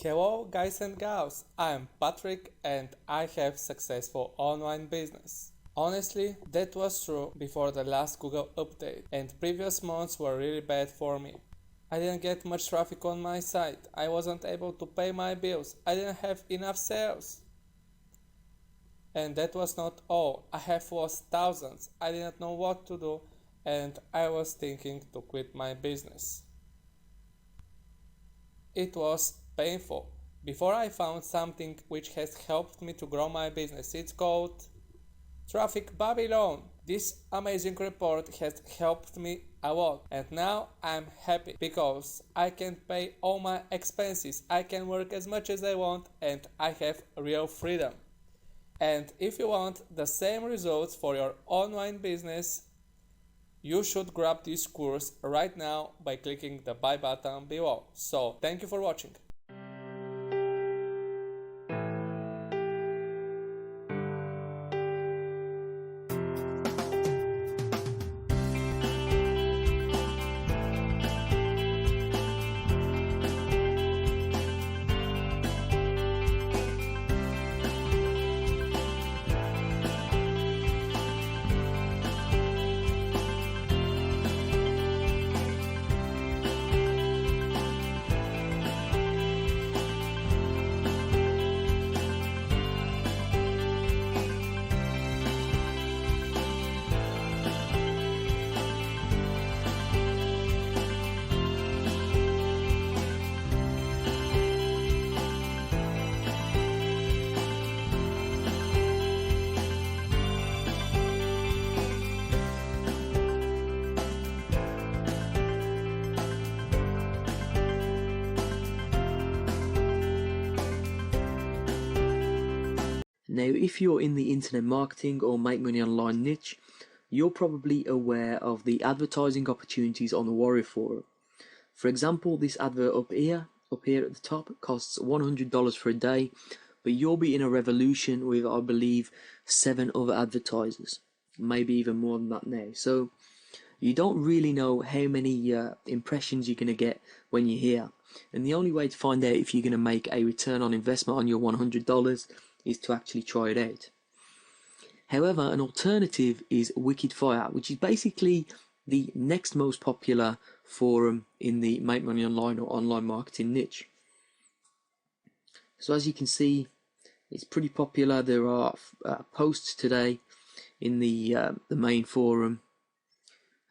Hello guys and gals, I'm Patrick and I have successful online business. Honestly, that was true before the last Google update and previous months were really bad for me. I didn't get much traffic on my site, I wasn't able to pay my bills, I didn't have enough sales. And that was not all, I have lost thousands, I didn't know what to do and I was thinking to quit my business. It was painful. Before I found something which has helped me to grow my business. It's called Traffic Babylon. This amazing report has helped me a lot and now I'm happy because I can pay all my expenses, I can work as much as I want and I have real freedom. And if you want the same results for your online business, you should grab this course right now by clicking the buy button below. So thank you for watching. Now, if you're in the internet marketing or make money online niche, you're probably aware of the advertising opportunities on the Warrior Forum. For example, this advert up here at the top, costs $100 for a day, but you'll be in a revolution with, I believe, 7 other advertisers, maybe even more than that now. So you don't really know how many impressions you're going to get when you're here. And the only way to find out if you're going to make a return on investment on your $100 is to actually try it out. However, an alternative is Wicked Fire, which is basically the next most popular forum in the make money online or online marketing niche. So as you can see, it's pretty popular. There are posts today in the main forum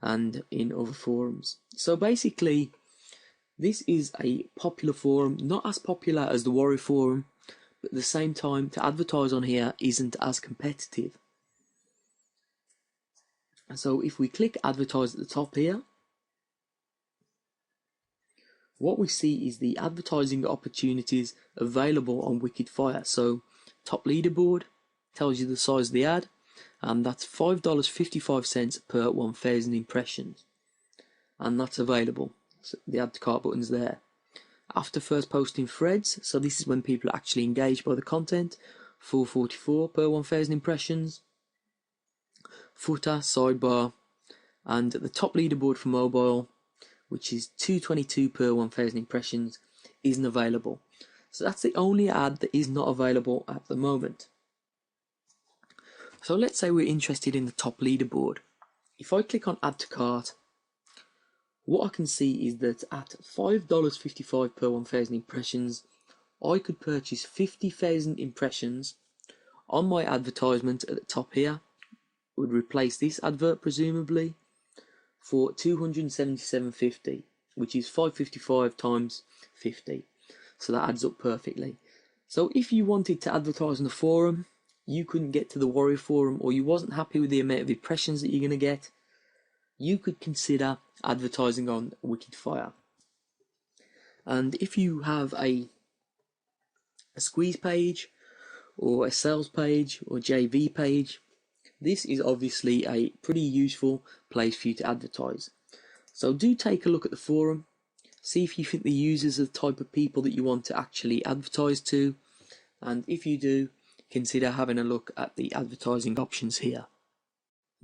and in other forums. So basically, this is a popular forum, not as popular as the Warrior Forum, but at the same time, to advertise on here isn't as competitive. And so if we click advertise at the top here, what we see is the advertising opportunities available on Wicked Fire. So top leaderboard tells you the size of the ad, and that's $5.55 per 1,000 impressions, and that's available. So the add to cart button's there. After first posting threads, so this is when people are actually engaged by the content, $4.44 per 1,000 impressions. Footer, sidebar, and the top leaderboard for mobile, which is $2.22 per 1,000 impressions, isn't available. So that's the only ad that is not available at the moment. So let's say we're interested in the top leaderboard. If I click on add to cart, what I can see is that at $5.55 per 1,000 impressions, I could purchase 50,000 impressions on my advertisement at the top here. Would replace this advert presumably for $277.50, which is $5.55 times 50. So that adds up perfectly. So if you wanted to advertise on the forum, you couldn't get to the Warrior Forum, or you wasn't happy with the amount of impressions that you're going to get, you could consider advertising on Wicked Fire. And if you have a squeeze page or a sales page or JV page, this is obviously a pretty useful place for you to advertise. So do take a look at the forum, see if you think the users are the type of people that you want to actually advertise to, and if you do, consider having a look at the advertising options here.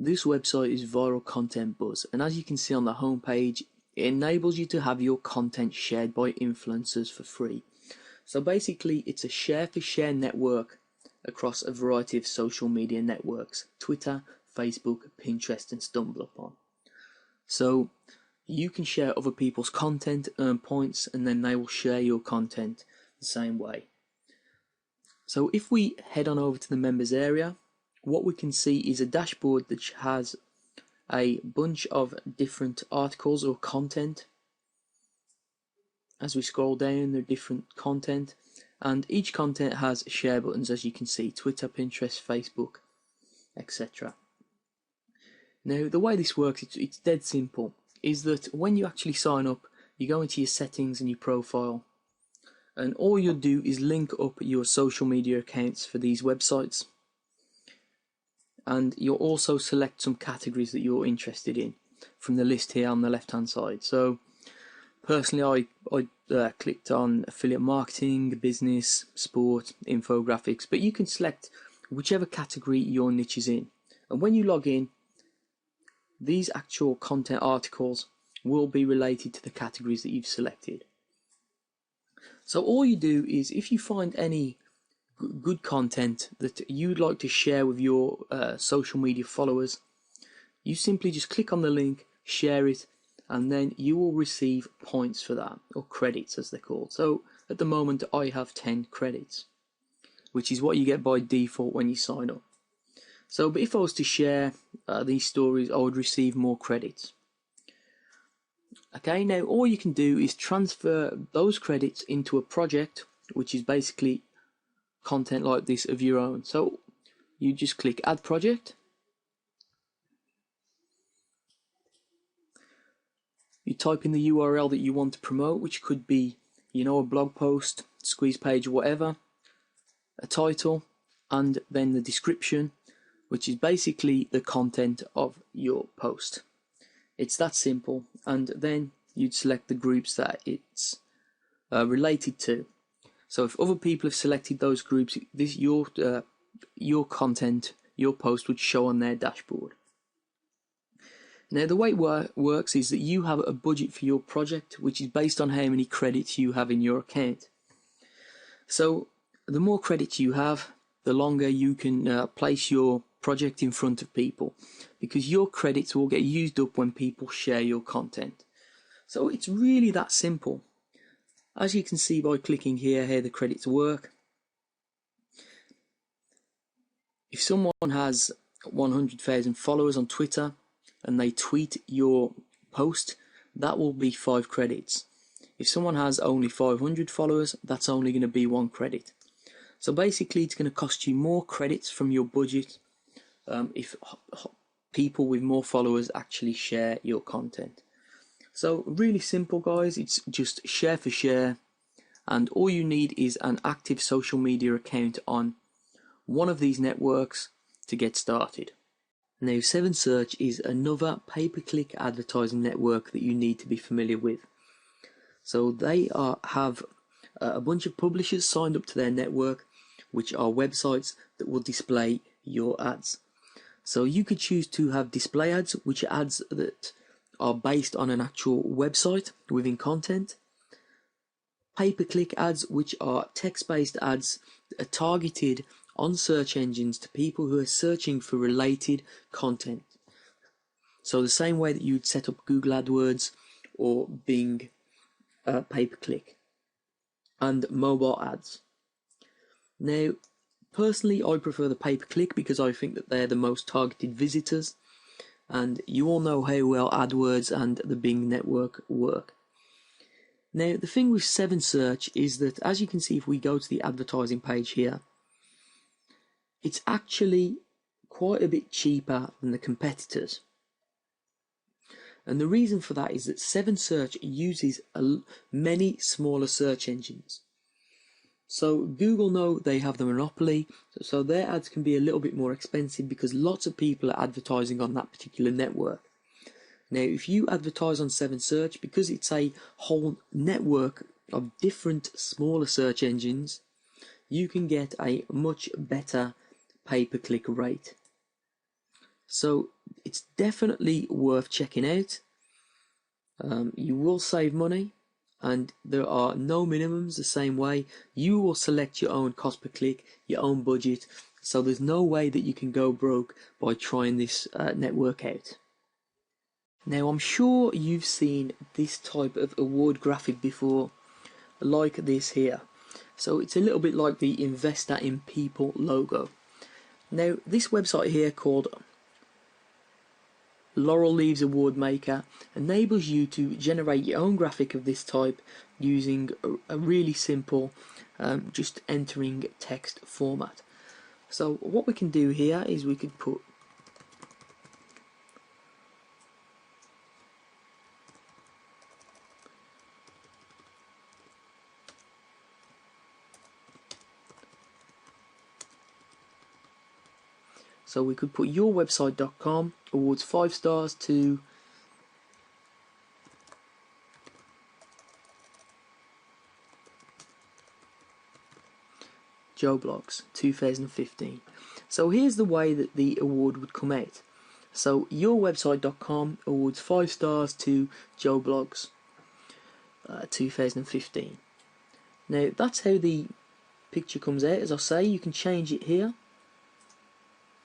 This website is Viral Content Buzz, and as you can see on the home page, it enables you to have your content shared by influencers for free. So basically it's a share for share network across a variety of social media networks: Twitter, Facebook, Pinterest and StumbleUpon. So you can share other people's content, earn points, and then they will share your content the same way. So if we head on over to the members area, what we can see is a dashboard that has a bunch of different articles or content. As we scroll down, there are different content, and each content has share buttons, as you can see: Twitter, Pinterest, Facebook, etc. Now the way this works, it's dead simple, is that when you actually sign up, you go into your settings and your profile, and all you'll do is link up your social media accounts for these websites, and you'll also select some categories that you're interested in from the list here on the left hand side. So personally I clicked on affiliate marketing, business, sport, infographics, but you can select whichever category your niche is in, and when you log in, these actual content articles will be related to the categories that you've selected. So all you do is, if you find any good content that you'd like to share with your social media followers, you simply just click on the link, share it, and then you will receive points for that, or credits as they're called. So at the moment I have 10 credits, which is what you get by default when you sign up. So, but if I was to share these stories, I would receive more credits. Okay, now all you can do is transfer those credits into a project, which is basically content like this of your own. So you just click Add Project. You type in the URL that you want to promote, which could be, you know, a blog post, squeeze page, or whatever, a title, and then the description, which is basically the content of your post. It's that simple, and then you'd select the groups that it's related to. So if other people have selected those groups, your content, your post would show on their dashboard. Now the way it works is that you have a budget for your project, which is based on how many credits you have in your account. So the more credits you have, the longer you can place your project in front of people, because your credits will get used up when people share your content. So it's really that simple. As you can see by clicking here how the credits work, if someone has 100,000 followers on Twitter and they tweet your post, that will be 5 credits. If someone has only 500 followers, that's only going to be 1 credit. So basically it's going to cost you more credits from your budget if people with more followers actually share your content. So really simple, guys. It's just share for share, and all you need is an active social media account on one of these networks to get started. Now 7Search is another pay-per-click advertising network that you need to be familiar with. So they have a bunch of publishers signed up to their network, which are websites that will display your ads. So you could choose to have display ads, which are ads that are based on an actual website within content. Pay-per-click ads, which are text-based ads that are targeted on search engines to people who are searching for related content. So the same way that you'd set up Google AdWords or Bing pay-per-click. And mobile ads. Now, personally, I prefer the pay-per-click because I think that they're the most targeted visitors, and you all know how well AdWords and the Bing network work. Now, the thing with 7Search is that, as you can see if we go to the advertising page here, it's actually quite a bit cheaper than the competitors. And the reason for that is that 7Search uses many smaller search engines. So Google know they have the monopoly, so their ads can be a little bit more expensive because lots of people are advertising on that particular network. Now, if you advertise on 7Search, because it's a whole network of different smaller search engines, you can get a much better pay-per-click rate. So it's definitely worth checking out. You will save money, and there are no minimums the same way. You will select your own cost per click, your own budget, so there's no way that you can go broke by trying this network out. Now, I'm sure you've seen this type of award graphic before, like this here. So it's a little bit like the Investor in People logo. Now, this website here called Laurel Leaves Award Maker enables you to generate your own graphic of this type using a really simple just entering text format. So what we can do here is we could put yourwebsite.com awards 5 stars to Joe Blogs 2015. So here's the way that the award would come out. So yourwebsite.com awards 5 stars to Joe Blogs 2015. Now that's how the picture comes out. As I say, you can change it here.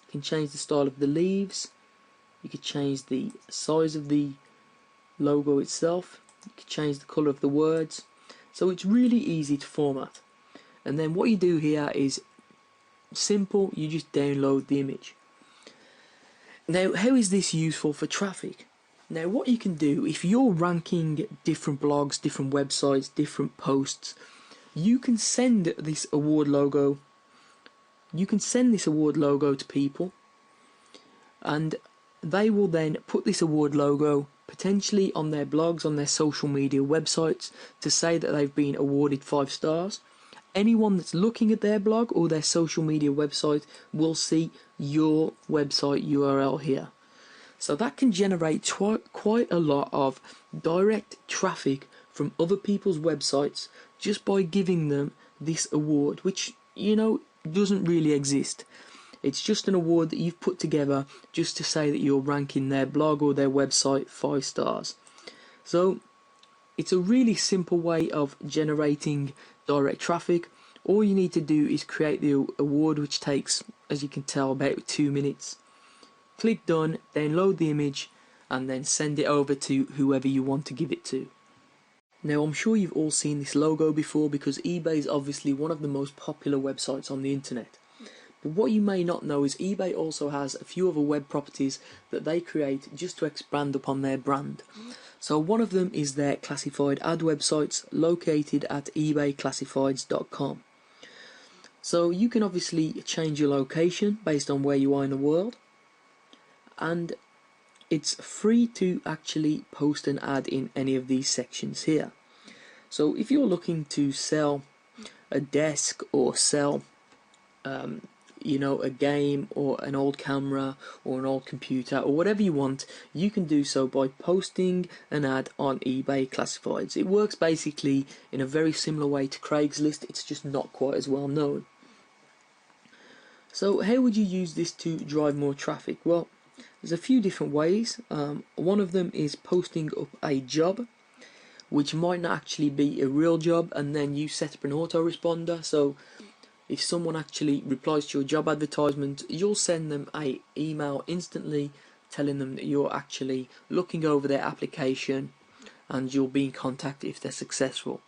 You can change the style of the leaves. You can change the size of the logo itself. You can change the colour of the words. So it's really easy to format. And then what you do here is simple, you just download the image. Now, how is this useful for traffic? Now, what you can do, if you're ranking different blogs, different websites, different posts, you can send this award logo. You can send this award logo to people, and they will then put this award logo potentially on their blogs, on their social media websites, to say that they've been awarded 5 stars. Anyone that's looking at their blog or their social media website will see your website URL here. So that can generate quite a lot of direct traffic from other people's websites just by giving them this award, which, you know, doesn't really exist. It's just an award that you've put together just to say that you're ranking their blog or their website 5 stars. So it's a really simple way of generating direct traffic. All you need to do is create the award, which takes, as you can tell, about 2 minutes. Click done, download the image, and then send it over to whoever you want to give it to. Now, I'm sure you've all seen this logo before because eBay is obviously one of the most popular websites on the internet. But what you may not know is eBay also has a few other web properties that they create just to expand upon their brand. So one of them is their classified ad websites located at ebayclassifieds.com. So you can obviously change your location based on where you are in the world, and it's free to actually post an ad in any of these sections here. So if you're looking to sell a desk or sell a game or an old camera or an old computer or whatever you want, you can do so by posting an ad on eBay Classifieds. It works basically in a very similar way to Craigslist, it's just not quite as well known. So how would you use this to drive more traffic? Well, there's a few different ways. One of them is posting up a job, which might not actually be a real job, and then you set up an autoresponder. So if someone actually replies to your job advertisement, you'll send them an email instantly telling them that you're actually looking over their application and you'll be in contact if they're successful.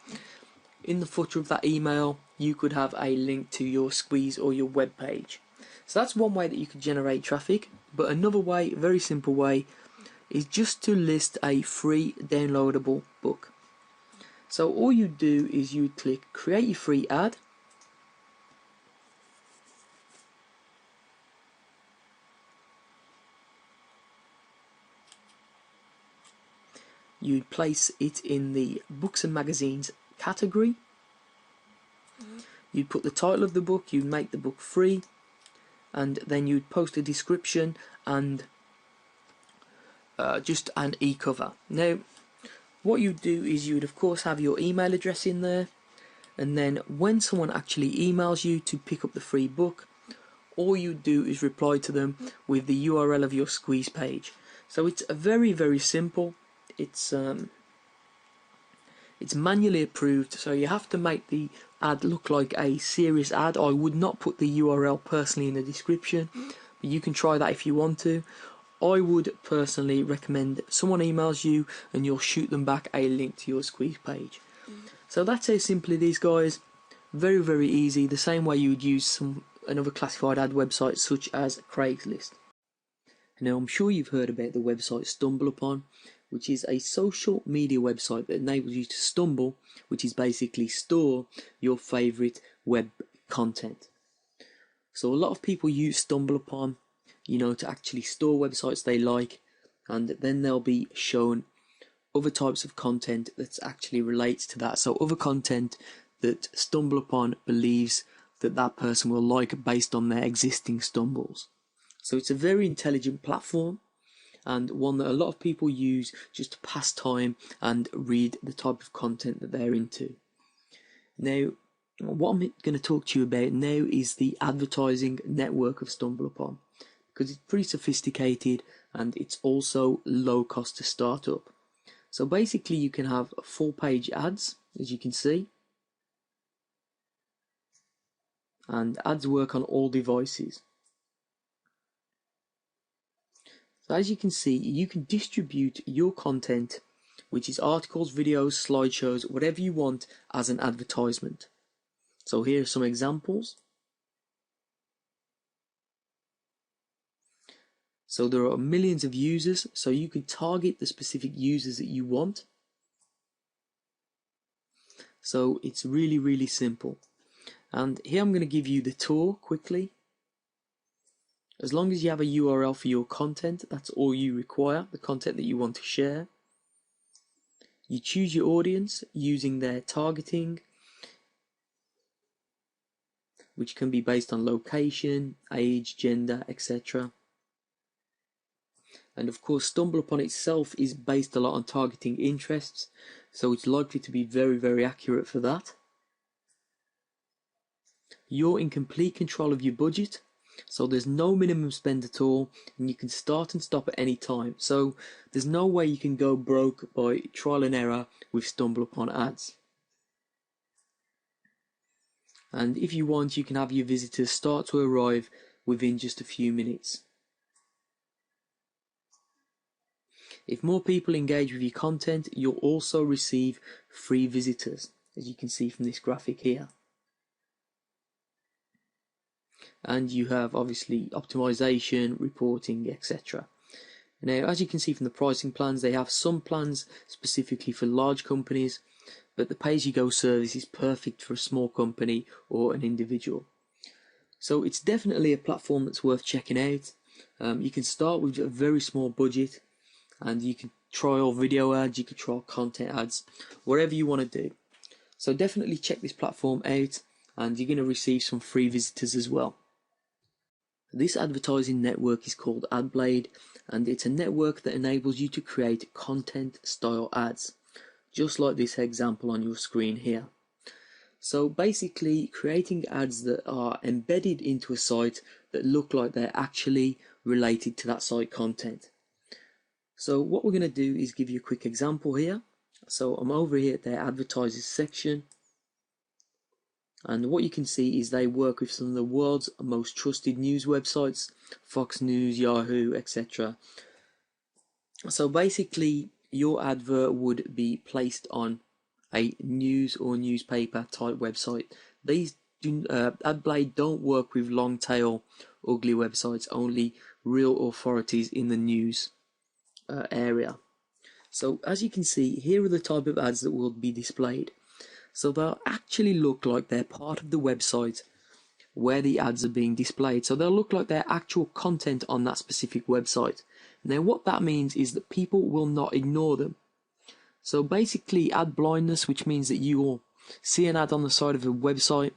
In the footer of that email, you could have a link to your squeeze or your web page. So that's one way that you could generate traffic. But another way, very simple way, is just to list a free downloadable book. So all you do is you click create your free ad. You'd place it in the books and magazines category. You'd put the title of the book, you'd make the book free, and then you'd post a description and just an e-cover. Now, what you'd do is you'd of course have your email address in there, and then when someone actually emails you to pick up the free book, all you do is reply to them with the URL of your squeeze page. So it's a very, very simple. It's It's manually approved, so you have to make the ad look like a serious ad. I would not put the URL personally in the description, but you can try that if you want to. I would personally recommend someone emails you and you'll shoot them back a link to your squeeze page. So that's how simple it is, guys. Very, very easy, the same way you would use another classified ad website such as Craigslist. Now, I'm sure you've heard about the website StumbleUpon, which is a social media website that enables you to stumble, which is basically store your favourite web content. So a lot of people use StumbleUpon, to actually store websites they like, and then they'll be shown other types of content that actually relates to that. So other content that StumbleUpon believes that person will like based on their existing stumbles. So it's a very intelligent platform, and one that a lot of people use just to pass time and read the type of content that they're into. Now, what I'm going to talk to you about now is the advertising network of StumbleUpon, because it's pretty sophisticated and it's also low cost to start up. So basically you can have full page ads, as you can see, and ads work on all devices. So as you can see, you can distribute your content, which is articles, videos, slideshows, whatever you want, as an advertisement. So here are some examples. So there are millions of users, so you can target the specific users that you want. So it's really, really simple. And here I'm going to give you the tour quickly. As long as you have a URL for your content, that's all you require, the content that you want to share. You choose your audience using their targeting, which can be based on location, age, gender, etc. And of course, StumbleUpon itself is based a lot on targeting interests, so it's likely to be very, very accurate for that. You're in complete control of your budget, so there's no minimum spend at all, and you can start and stop at any time. So there's no way you can go broke by trial and error with StumbleUpon ads. And if you want, you can have your visitors start to arrive within just a few minutes. If more people engage with your content, you'll also receive free visitors, as you can see from this graphic here. And you have obviously optimization, reporting, etc. Now, as you can see from the pricing plans, they have some plans specifically for large companies, but the pay-as-you-go service is perfect for a small company or an individual. So it's definitely a platform that's worth checking out. You can start with a very small budget, and you can trial video ads, you can trial content ads, whatever you want to do. So definitely check this platform out, and you're going to receive some free visitors as well. This advertising network is called AdBlade, and it's a network that enables you to create content style ads, just like this example on your screen here. So basically creating ads that are embedded into a site that look like they're actually related to that site content. So what we're going to do is give you a quick example here. So I'm over here at their advertisers section, and what you can see is they work with some of the world's most trusted news websites, Fox News, Yahoo, etc. So basically your advert would be placed on a news or newspaper type website. These AdBlade don't work with long tail ugly websites, only real authorities in the news area. So as you can see, here are the type of ads that will be displayed. So they'll actually look like they're part of the website where the ads are being displayed. So they'll look like they're actual content on that specific website. Now what that means is that people will not ignore them. So basically ad blindness, which means that you will see an ad on the side of a website,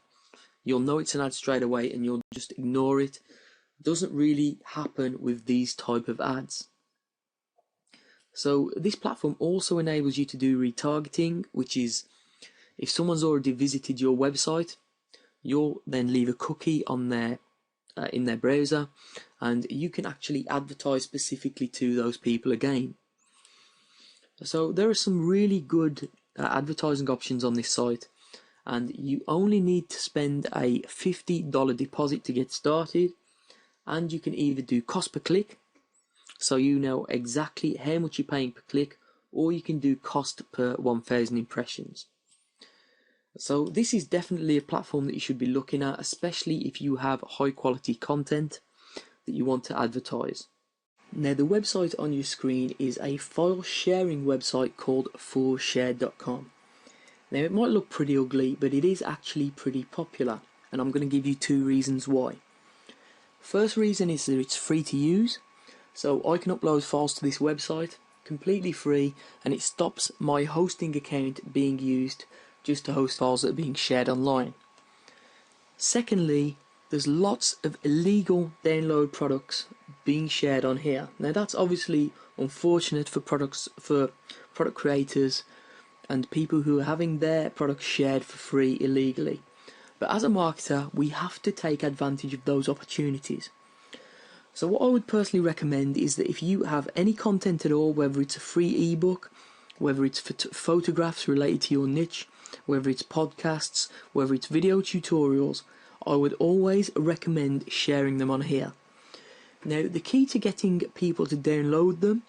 you'll know it's an ad straight away and you'll just ignore it, doesn't really happen with these type of ads. So this platform also enables you to do retargeting, which is if someone's already visited your website, you'll then leave a cookie on their in their browser, and you can actually advertise specifically to those people again. So there are some really good advertising options on this site, and you only need to spend a $50 deposit to get started, and you can either do cost per click, so you know exactly how much you're paying per click, or you can do cost per 1,000 impressions. So this is definitely a platform that you should be looking at, especially if you have high quality content that you want to advertise. Now the website on your screen is a file sharing website called forshare.com. Now it might look pretty ugly, but it is actually pretty popular, and I'm going to give you two reasons why. First reason is that it's free to use, so I can upload files to this website completely free, and it stops my hosting account being used just to host files that are being shared online. Secondly, there's lots of illegal download products being shared on here. Now that's obviously unfortunate for product creators and people who are having their products shared for free illegally. But as a marketer, we have to take advantage of those opportunities. So what I would personally recommend is that if you have any content at all, whether it's a free ebook, whether it's photographs related to your niche, whether it's podcasts, whether it's video tutorials, I would always recommend sharing them on here. Now, the key to getting people to download them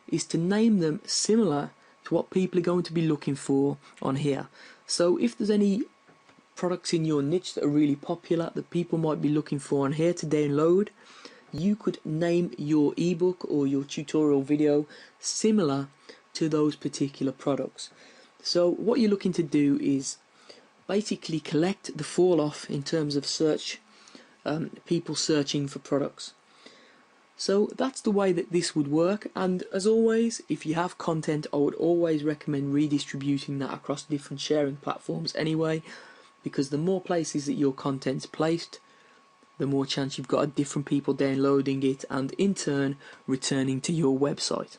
is to name them similar to what people are going to be looking for on here. So if there's any products in your niche that are really popular that people might be looking for on here to download, you could name your ebook or your tutorial video similar to those particular products. So what you're looking to do is basically collect the fall off in terms of search, people searching for products. So that's the way that this would work, and as always, if you have content, I would always recommend redistributing that across different sharing platforms anyway, because the more places that your content's placed, the more chance you've got of different people downloading it and in turn returning to your website.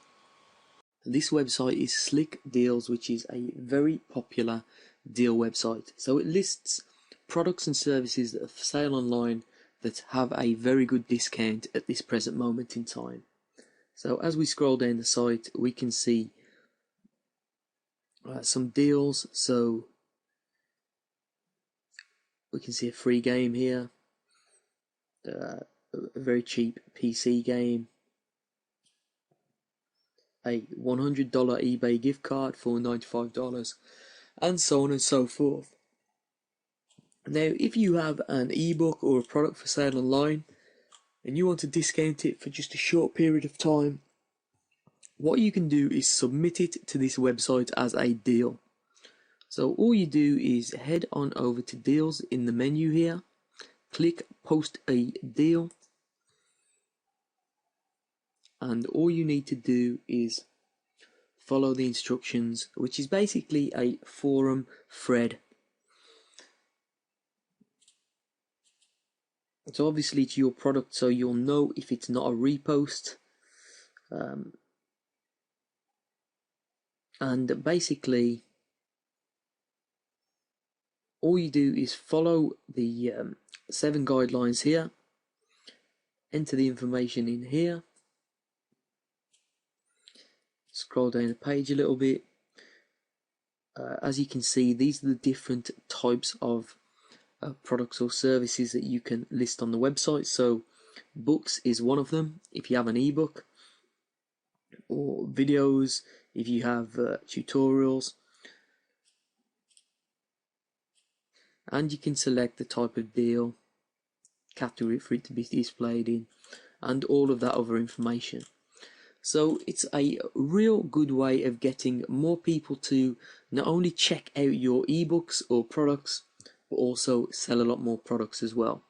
This website is Slick Deals, which is a very popular deal website. So it lists products and services that are for sale online that have a very good discount at this present moment in time. So as we scroll down the site, we can see some deals. So we can see a free game here, a very cheap PC game, a $100 eBay gift card for $95, and so on and so forth. Now, if you have an ebook or a product for sale online and you want to discount it for just a short period of time, what you can do is submit it to this website as a deal. So all you do is head on over to deals in the menu here, click post a deal, and all you need to do is follow the instructions, which is basically a forum thread. So obviously it's your product, so you'll know if it's not a repost. And basically all you do is follow the 7 guidelines here, enter the information in here, scroll down the page a little bit. As you can see, these are the different types of products or services that you can list on the website. So books is one of them if you have an ebook, or videos if you have tutorials, and you can select the type of deal, category for it to be displayed in, and all of that other information. So it's a real good way of getting more people to not only check out your ebooks or products, but also sell a lot more products as well.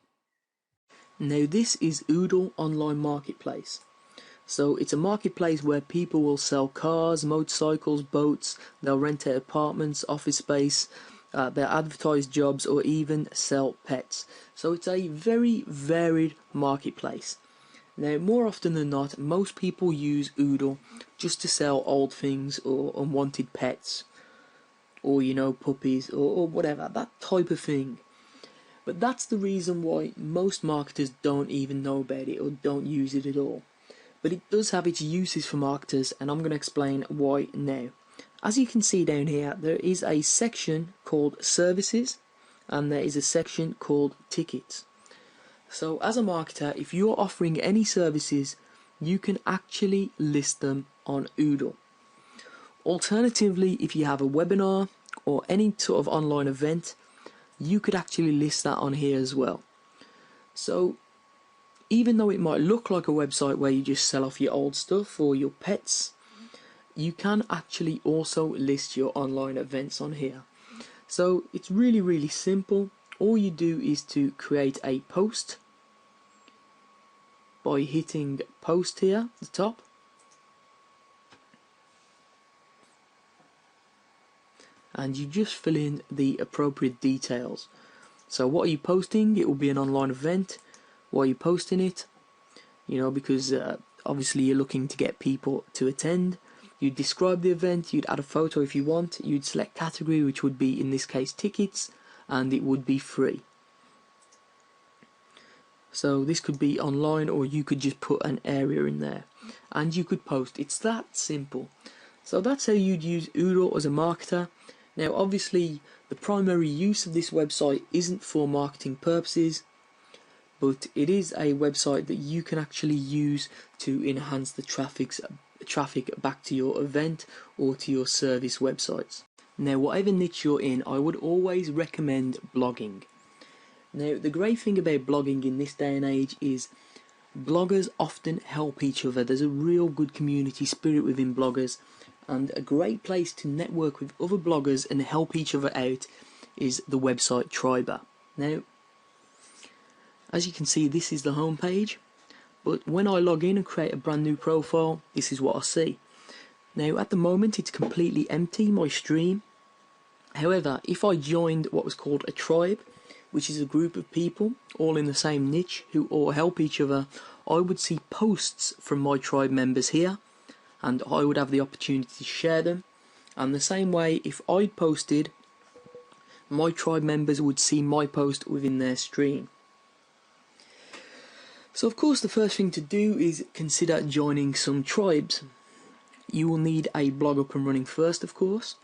Now this is Oodle Online Marketplace. So it's a marketplace where people will sell cars, motorcycles, boats, they'll rent out apartments, office space, they'll advertise jobs, or even sell pets. So it's a very varied marketplace. Now, more often than not, most people use Oodle just to sell old things or unwanted pets, or puppies or whatever, that type of thing. But that's the reason why most marketers don't even know about it or don't use it at all. But it does have its uses for marketers, and I'm going to explain why now. As you can see down here, there is a section called services and there is a section called tickets. So as a marketer, if you're offering any services, you can actually list them on Oodle. Alternatively, if you have a webinar or any sort of online event, you could actually list that on here as well. So even though it might look like a website where you just sell off your old stuff or your pets, you can actually also list your online events on here. So it's really simple. All you do is to create a post by hitting post here at the top. And you just fill in the appropriate details. So what are you posting? It will be an online event. Why are you posting it? You know, because obviously you're looking to get people to attend. You'd describe the event, you'd add a photo if you want, you'd select category, which would be in this case tickets, and it would be free. So this could be online, or you could just put an area in there and you could post. It's that simple. So that's how you'd use Oodle as a marketer. Now obviously the primary use of this website isn't for marketing purposes, but it is a website that you can actually use to enhance the traffic back to your event or to your service websites. Now whatever niche you're in, I would always recommend blogging. Now the great thing about blogging in this day and age is bloggers often help each other. There's a real good community spirit within bloggers, and a great place to network with other bloggers and help each other out is the website Triber. Now as you can see, this is the home page, but when I log in and create a brand new profile, this is what I see. Now at the moment it's completely empty, my stream. However, if I joined what was called a tribe, which is a group of people all in the same niche who all help each other, I would see posts from my tribe members here, and I would have the opportunity to share them. And the same way, if I posted, my tribe members would see my post within their stream. So of course the first thing to do is consider joining some tribes. You will need a blog up and running first, of course.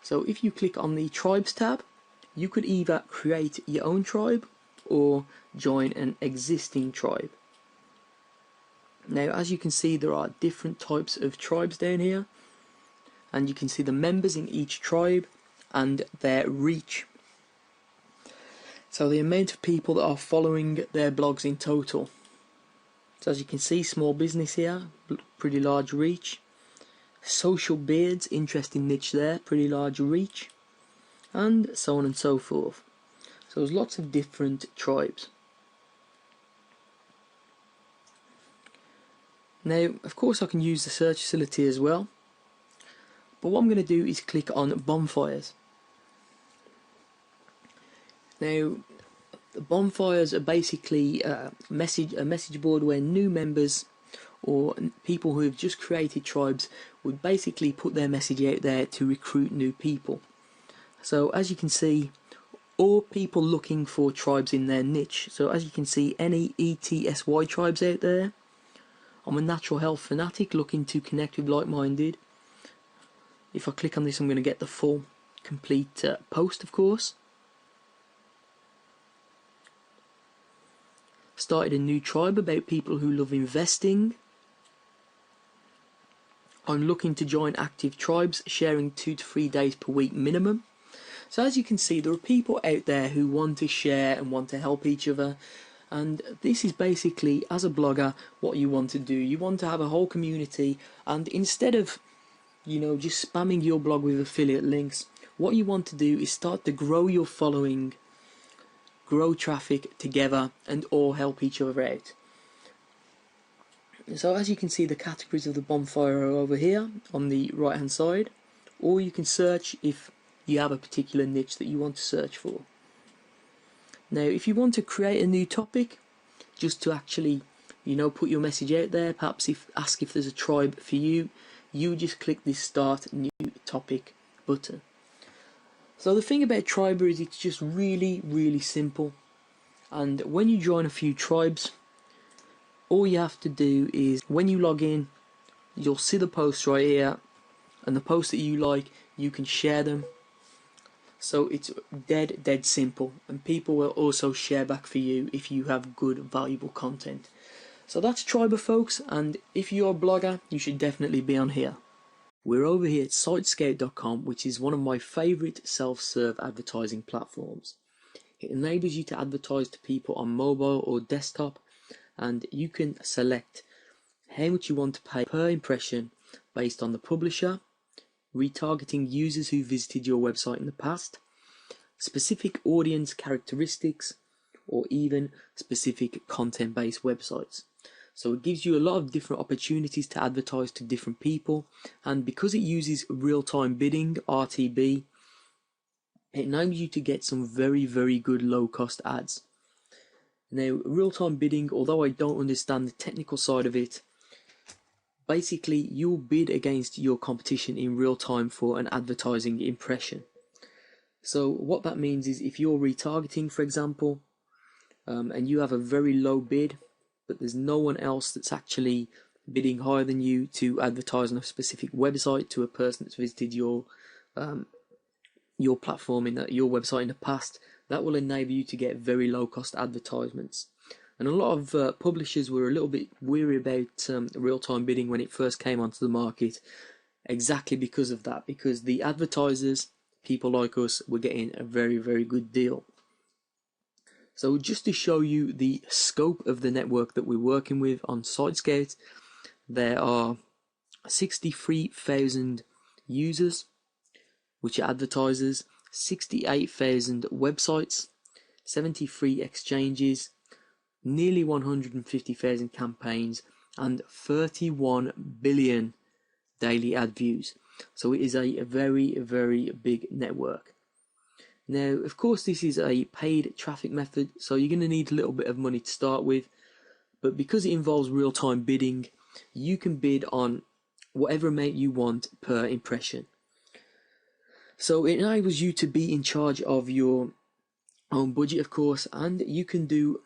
So if you click on the tribes tab, you could either create your own tribe or join an existing tribe. Now as you can see, there are different types of tribes down here, and you can see the members in each tribe and their reach. So the amount of people that are following their blogs in total. So as you can see, small business here, pretty large reach. Social beards, interesting niche there, pretty large reach. And so on and so forth. So there's lots of different tribes. Now, of course I can use the search facility as well. But what I'm going to do is click on bonfires. Now, the bonfires are basically a message board where new members or people who have just created tribes would basically put their message out there to recruit new people. So as you can see, or people looking for tribes in their niche. So as you can see, any ETSY tribes out there. I'm a natural health fanatic looking to connect with like-minded. If I click on this, I'm going to get the full complete post, of course. Started a new tribe about people who love investing. I'm looking to join active tribes, sharing 2 to 3 days per week minimum. So as you can see, there are people out there who want to share and want to help each other. And this is basically, as a blogger, what you want to do. You want to have a whole community, and instead of, you know, just spamming your blog with affiliate links, what you want to do is start to grow your following, grow traffic together, and all help each other out. So as you can see, the categories of the bonfire are over here on the right hand side, or you can search if you have a particular niche that you want to search for. Now if you want to create a new topic, just to actually, you know, put your message out there, perhaps ask if there's a tribe for you, you just click this start new topic button. So the thing about Triber is it's just really simple, and when you join a few tribes, all you have to do is when you log in, you'll see the post right here, and the posts that you like, you can share them. So it's dead simple, and people will also share back for you if you have good, valuable content. So that's Triber, folks, and if you're a blogger, you should definitely be on here. We're over here at Sitescout.com, which is one of my favourite self-serve advertising platforms. It enables you to advertise to people on mobile or desktop, and you can select how much you want to pay per impression based on the publisher, retargeting users who visited your website in the past, specific audience characteristics, or even specific content-based websites. So it gives you a lot of different opportunities to advertise to different people, and because it uses real-time bidding, RTB, it enables you to get some very good low-cost ads. Now, real-time bidding, although I don't understand the technical side of it, basically you'll bid against your competition in real time for an advertising impression. So what that means is if you're retargeting, for example, and you have a very low bid, but there's no one else that's actually bidding higher than you to advertise on a specific website to a person that's visited your platform your website in the past, that will enable you to get very low cost advertisements. And a lot of publishers were a little bit weary about real-time bidding when it first came onto the market, exactly because of that, because the advertisers, people like us, were getting a very good deal. So just to show you the scope of the network that we're working with on Sitescout, there are 63,000 users, which are advertisers, 68,000 websites, 73 exchanges, nearly 150,000 campaigns, and 31 billion daily ad views. So it is a very big network. Now, of course, this is a paid traffic method, so you're going to need a little bit of money to start with, but because it involves real-time bidding, you can bid on whatever amount you want per impression. So it enables you to be in charge of your own budget, of course, and you can do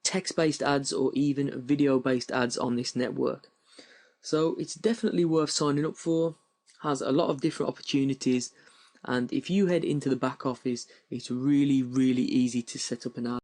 text-based ads or even video-based ads on this network. So it's definitely worth signing up for, has a lot of different opportunities, and if you head into the back office, it's really easy to set up an ad.